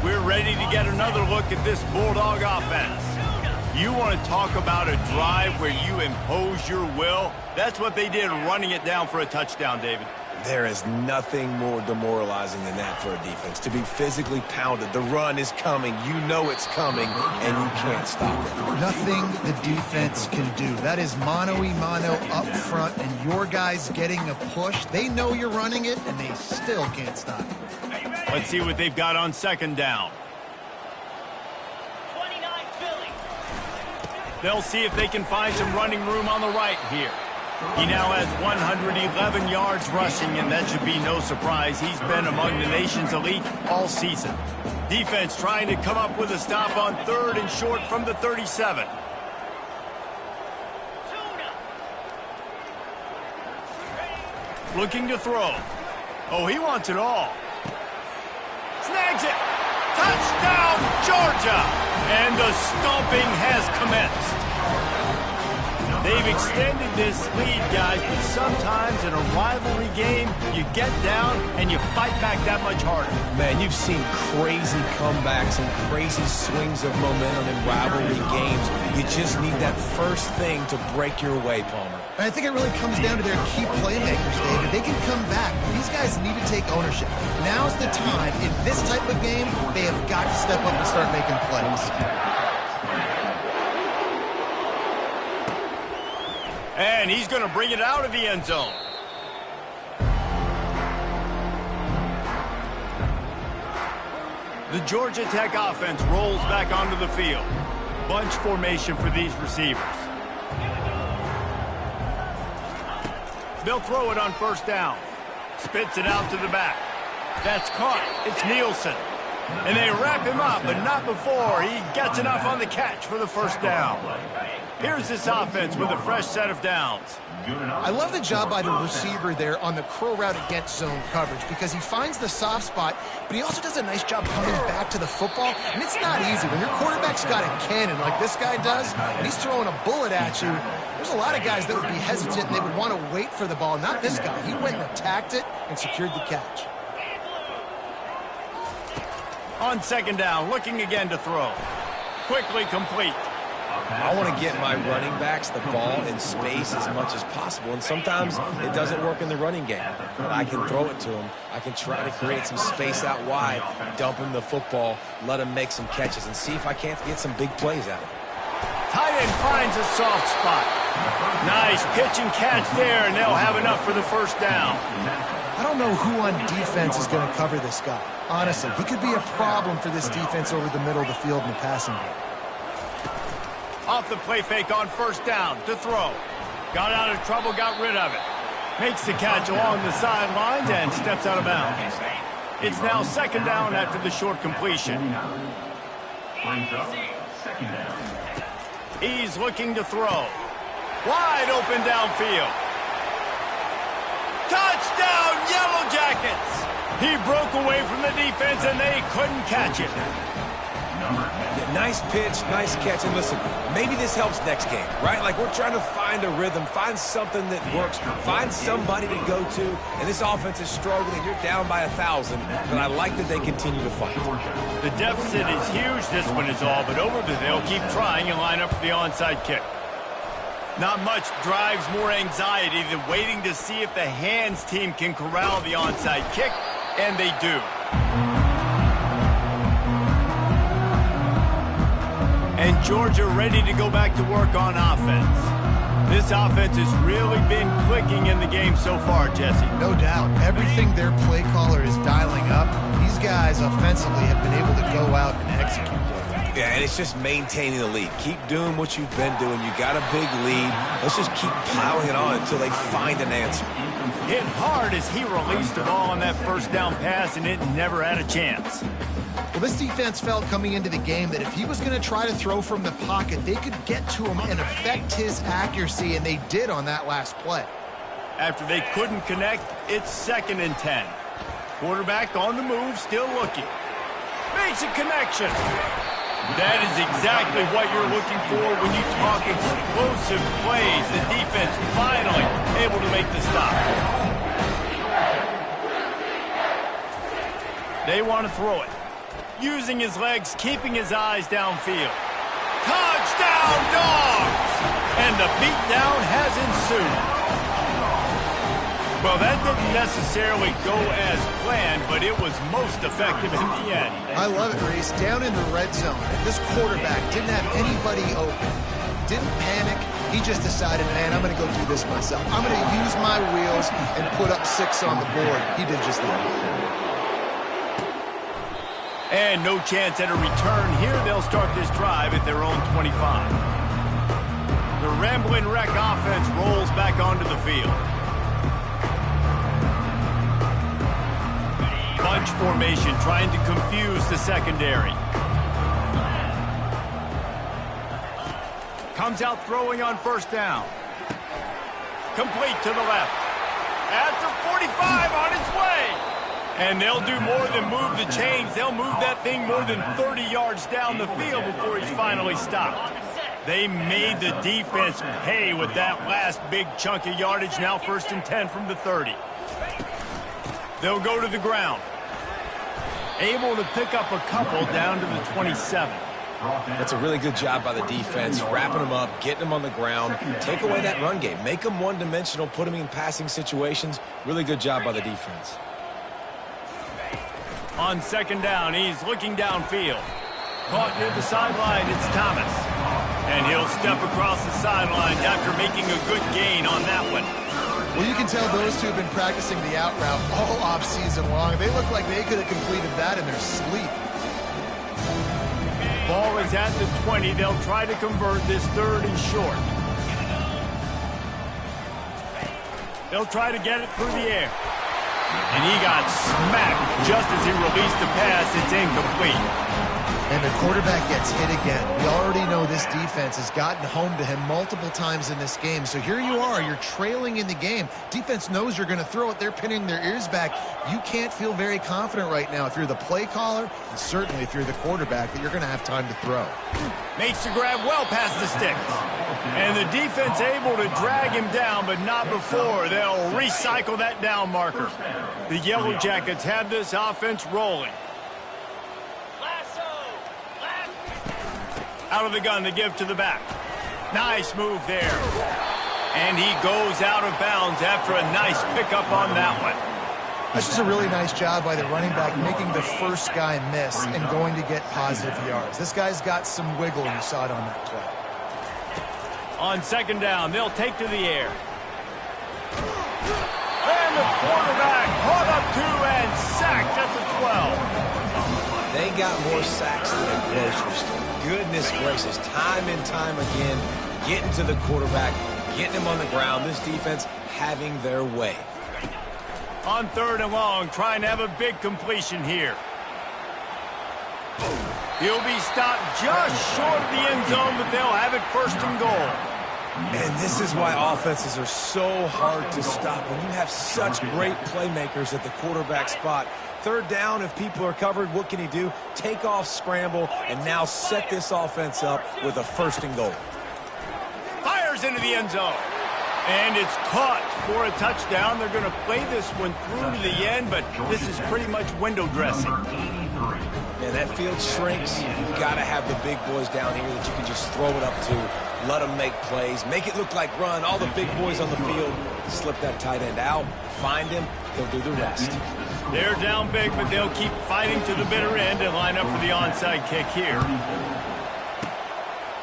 We're ready to get another look at this Bulldog offense. You want to talk about a drive where you impose your will? That's what they did, running it down for a touchdown, David.
There is nothing more demoralizing than that for a defense. To be physically pounded. The run is coming. You know it's coming, and you can't stop it.
Nothing the defense can do. That is mano-a-mano up front, and your guys getting a push. They know you're running it, and they still can't stop it.
Let's see what they've got on 2nd down.
29 Philly.
They'll see if they can find some running room on the right here. He now has 111 yards rushing, and that should be no surprise. He's been among the nation's elite all season. Defense trying to come up with a stop on 3rd and short from the 37. Looking to throw. Oh, he wants it all. Snags it. Touchdown, Georgia! And the stomping has commenced. They've extended this lead, guys, but sometimes in a rivalry game, you get down and you fight back that much harder.
Man, you've seen crazy comebacks and crazy swings of momentum in rivalry games. You just need that first thing to break your way, Palmer.
I think it really comes down to their key playmakers, David. They can come back. These guys need to take ownership. Now's the time. In this type of game, they have got to step up and start making plays.
And he's going to bring it out of the end zone. The Georgia Tech offense rolls back onto the field. Bunch formation for these receivers. They'll throw it on 1st down. Spits it out to the back. That's caught. It's Nielsen. And they wrap him up, but not before he gets enough on the catch for the 1st down. Here's this offense with a fresh set of downs.
I love the job by the receiver there on the curl route against zone coverage, because he finds the soft spot, but he also does a nice job coming back to the football. And it's not easy. When your quarterback's got a cannon like this guy does, and he's throwing a bullet at you, there's a lot of guys that would be hesitant and they would want to wait for the ball. Not this guy. He went and attacked it and secured the catch.
On 2nd down, looking again to throw. Quickly complete.
I want to get my running backs the ball in space as much as possible, and sometimes it doesn't work in the running game. But I can throw it to them. I can try to create some space out wide, dump him the football, let him make some catches, and see if I can't get some big plays out of it.
Tight end finds a soft spot. Nice pitch and catch there, and they'll have enough for the first down.
I don't know who on defense is going to cover this guy. Honestly, he could be a problem for this defense over the middle of the field in the passing game.
Off the play fake on first down to throw. Got out of trouble, got rid of it. Makes the catch along the sidelines and steps out of bounds. It's now second down after the short completion. He's looking to throw. Wide open downfield. Touchdown, Yellow Jackets! He broke away from the defense and they couldn't catch it.
Yeah, nice pitch, nice catch. And listen, maybe this helps next game, right? Like we're trying to find a rhythm, find something that works, find somebody to go to. And this offense is struggling. You're down by 1,000, but I like that they continue to fight.
The deficit is huge, this one is all, but over there they'll keep trying and line up for the onside kick. Not much drives more anxiety than waiting to see if the hands team can corral the onside kick, and they do. And Georgia ready to go back to work on offense. This offense has really been clicking in the game so far, Jesse.
No doubt. Everything their play caller is dialing up, these guys offensively have been able to go out and execute.
Yeah, and it's just maintaining the lead. Keep doing what you've been doing. You got a big lead. Let's just keep piling it on until they find an answer.
Hit hard as he released the ball on that first down pass, and it never had a chance.
Well, this defense felt coming into the game that if he was going to try to throw from the pocket, they could get to him and affect his accuracy, and they did on that last play.
After they couldn't connect, it's 2nd and 10. Quarterback on the move, still looking. Makes a connection. That is exactly what you're looking for when you talk explosive plays. The defense finally able to make the stop. They want to throw it. Using his legs, keeping his eyes downfield. Touchdown, Dogs! And the beatdown has ensued. Well, that didn't necessarily go as planned, but it was most effective in the end.
I love it, Reese. Down in the red zone, this quarterback didn't have anybody open. Didn't panic. He just decided, man, I'm going to go do this myself. I'm going to use my wheels and put up 6 on the board. He did just that.
And no chance at a return here. They'll start this drive at their own 25. The Ramblin' Wreck offense rolls back onto the field. Bunch formation trying to confuse the secondary. Comes out throwing on first down. Complete to the left. At the 45 on its way. And they'll do more than move the chains. They'll move that thing more than 30 yards down the field before he's finally stopped. They made the defense pay with that last big chunk of yardage. Now 1st and 10 from the 30. They'll go to the ground. Able to pick up a couple down to the 27.
That's a really good job by the defense, wrapping them up, getting them on the ground, take away that run game, make them one-dimensional, put them in passing situations. Really good job by the defense.
On 2nd down, he's looking downfield. Caught near the sideline, it's Thomas. And he'll step across the sidelines after making a good gain on that one.
Well, you can tell those two have been practicing the out route all off-season long. They look like they could have completed that in their sleep.
Ball is at the 20. They'll try to convert this 3rd and short. They'll try to get it through the air. And he got smacked just as he released the pass. It's incomplete.
And the quarterback gets hit again. We already know this defense has gotten home to him multiple times in this game. So here you are, you're trailing in the game. Defense knows you're going to throw it. They're pinning their ears back. You can't feel very confident right now if you're the play caller, and certainly if you're the quarterback, that you're going to have time to throw.
Makes the grab well past the sticks. And the defense able to drag him down, but not before. They'll recycle that down marker. The Yellow Jackets have this offense rolling. Out of the gun to give to the back. Nice move there. And he goes out of bounds after a nice pickup on that one.
This is a really nice job by the running back making the first guy miss and going to get positive yards. This guy's got some wiggle, and you saw it on that play.
On second down, they'll take to the air. And the quarterback caught up to and sacked at the 12.
They got more sacks than a grocery store. Goodness gracious, time and time again, getting to the quarterback, getting him on the ground. This defense having their way.
On third and long, trying to have a big completion here. He'll be stopped just short of the end zone, but they'll have it first and goal.
And this is why offenses are so hard to stop. When you have such great playmakers at the quarterback spot, third down, if people are covered, what can he do? Take off, scramble, and now set this offense up with a first and goal.
Fires into the end zone. And it's caught for a touchdown. They're going to play this one through to the end, but this is pretty much window dressing.
Man, that field shrinks. You've got to have the big boys down here that you can just throw it up to, let them make plays, make it look like run. All the big boys on the field, slip that tight end out, find him, he'll do the rest.
They're down big, but they'll keep fighting to the bitter end and line up for the onside kick here.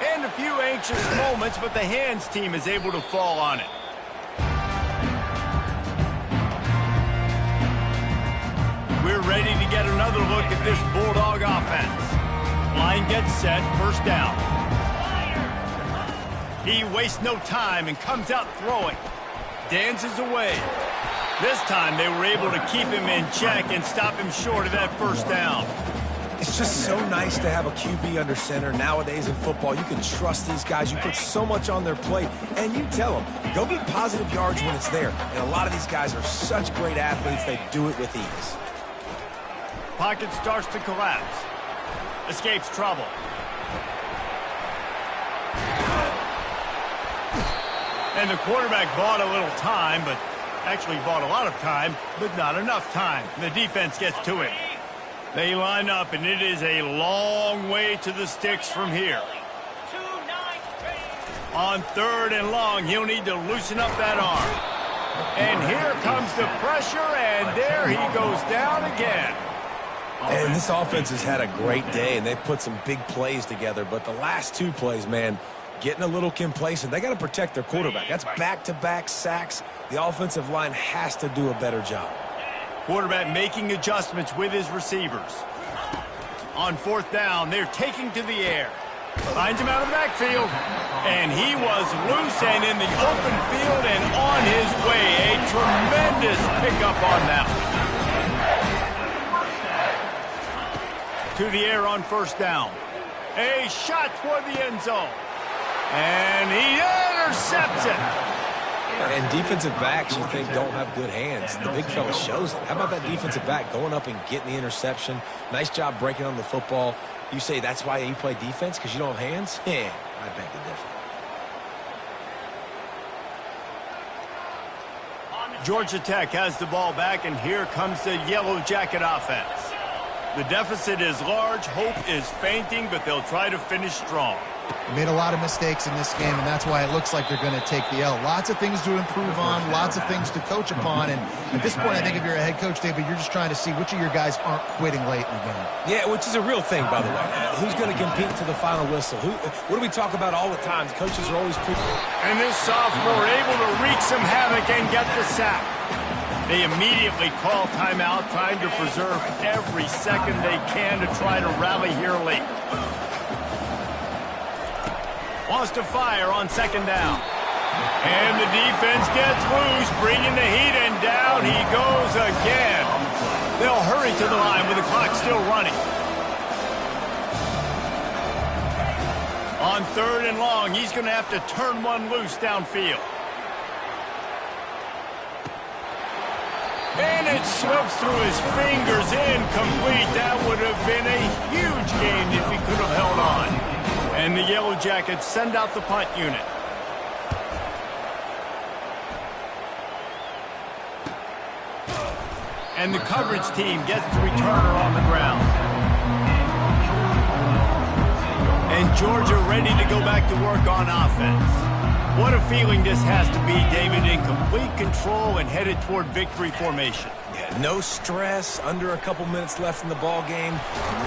And a few anxious moments, but the hands team is able to fall on it. We're ready to get another look at this Bulldog offense. Line gets set, first down. He wastes no time and comes out throwing. Dances away. This time they were able to keep him in check and stop him short of that first down.
It's just so nice to have a QB under center. Nowadays in football, you can trust these guys. You put so much on their plate, and you tell them, go get positive yards when it's there. And a lot of these guys are such great athletes, they do it with ease.
Pocket starts to collapse. Escapes trouble. And the quarterback bought a little time, but actually bought a lot of time, but not enough time. The defense gets to it. They line up, and it is a long way to the sticks from here. On third and long, he'll need to loosen up that arm. And here comes the pressure, and there he goes down again.
And this offense has had a great day, and they've put some big plays together. But the last two plays, man, getting a little complacent. They got to protect their quarterback. That's back-to-back sacks. The offensive line has to do a better job.
Quarterback making adjustments with his receivers. On fourth down, they're taking to the air. Finds him out of the backfield. And he was loose and in the open field and on his way. A tremendous pickup on that one. To the air on first down. A shot toward the end zone. And he intercepts it.
And defensive backs, you think, don't have good hands. The big fella shows it. How about that defensive back going up and getting the interception? Nice job breaking on the football. You say that's why you play defense, because you don't have hands? Yeah, I beg to differ.
Georgia Tech has the ball back, and here comes the Yellow Jacket offense. The deficit is large, hope is fainting, but they'll try to finish strong.
They made a lot of mistakes in this game, and that's why it looks like they're going to take the L. Lots of things to improve on, lots of things to coach upon, and at this point, I think if you're a head coach, David, you're just trying to see which of your guys aren't quitting late in the game.
Yeah, which is a real thing, by the way. Who's going to compete to the final whistle? What do we talk about all the time? The coaches are always
And this sophomore able to wreak some havoc and get the sack. They immediately call timeout, trying to preserve every second they can to try to rally here late. Wants to fire on second down. And the defense gets loose, bringing the heat, and down he goes again. They'll hurry to the line with the clock still running. On third and long, he's going to have to turn one loose downfield. And it slips through his fingers, incomplete. That would have been a huge gain if he could have held on. And the Yellow Jackets send out the punt unit. And the coverage team gets the returner on the ground. And Georgia ready to go back to work on offense. What a feeling this has to be, David, in complete control and headed toward victory formation.
Yeah, no stress, under a couple minutes left in the ball game.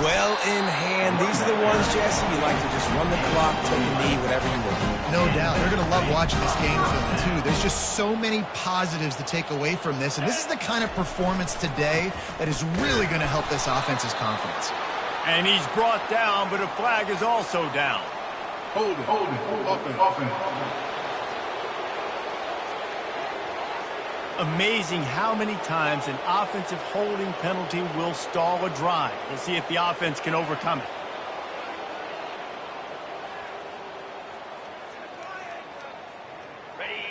Well in hand. These are the ones, Jesse, you like to just run the clock, take a knee, whatever you want.
No doubt. They're going to love watching this game film, too. There's just so many positives to take away from this, and this is the kind of performance today that is really going to help this offense's confidence.
And he's brought down, but a flag is also down.
Hold it. Offense.
Amazing how many times an offensive holding penalty will stall a drive. We'll see if the offense can overcome it.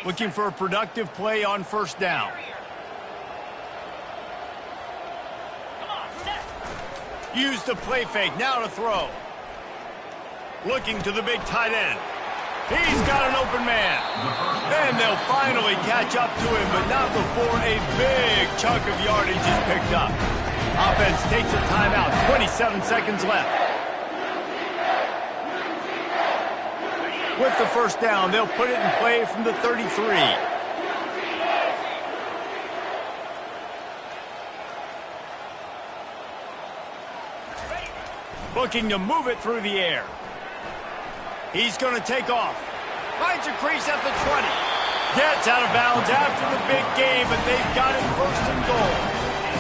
Looking for a productive play on first down. Use the play fake, now to throw. Looking to the big tight end. He's got an open man. And they'll finally catch up to him, but not before a big chunk of yardage is picked up. Offense takes a timeout, 27 seconds left. With the first down, they'll put it in play from the 33. Looking to move it through the air. He's going to take off. Finds a crease at the 20. Gets out of bounds after the big game, but they've got it first and goal.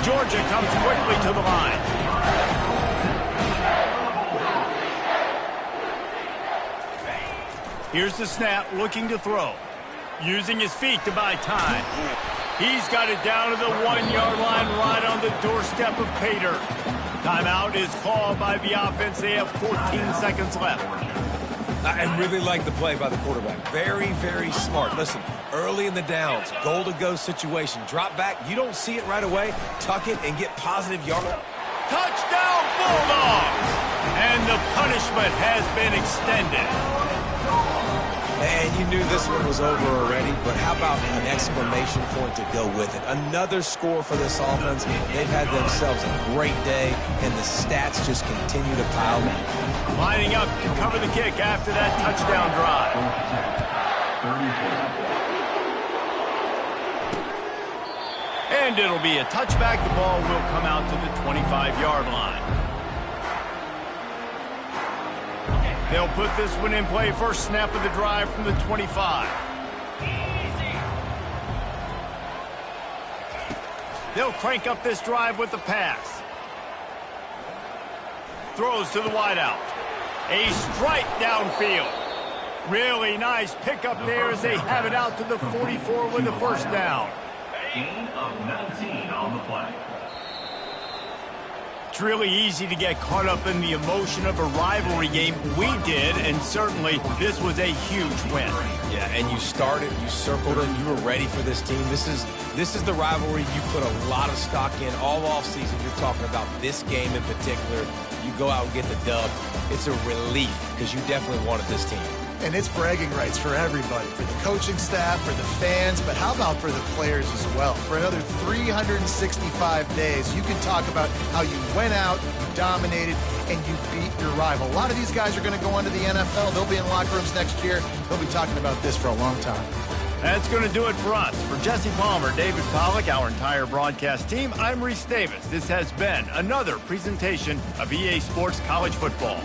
Georgia comes quickly to the line. Here's the snap, looking to throw. Using his feet to buy time. He's got it down to the 1-yard line right on the doorstep of Pater. Timeout is called by the offense. They have 14 seconds left.
I really like the play by the quarterback. Very, very smart. Listen, early in the downs, goal-to-go situation. Drop back, you don't see it right away. Tuck it and get positive yardage.
Touchdown, Bulldogs! And the punishment has been extended.
And you knew this one was over already, but how about an exclamation point to go with it? Another score for this offense. They've had themselves a great day, and the stats just continue to pile up.
Lining up to cover the kick after that touchdown drive. And it'll be a touchback. The ball will come out to the 25-yard line. They'll put this one in play. First snap of the drive from the 25. They'll crank up this drive with the pass. Throws to the wideout. A strike downfield. Really nice pickup there as they have it out to the 44 with the first down.
Gain of 19 on the play.
It's really easy to get caught up in the emotion of a rivalry game. We did, and certainly this was a huge win.
Yeah, and you started, you circled it, you were ready for this team. This is the rivalry you put a lot of stock in all offseason. You're talking about this game in particular. You go out and get the dub. It's a relief because you definitely wanted this team.
And it's bragging rights for everybody, for the coaching staff, for the fans, but how about for the players as well? For another 365 days, you can talk about how you went out, you dominated, and you beat your rival. A lot of these guys are going to go on to the NFL. They'll be in locker rooms next year. They'll be talking about this for a long time.
That's going to do it for us. For Jesse Palmer, David Pollack, our entire broadcast team, I'm Reese Davis. This has been another presentation of EA Sports College Football.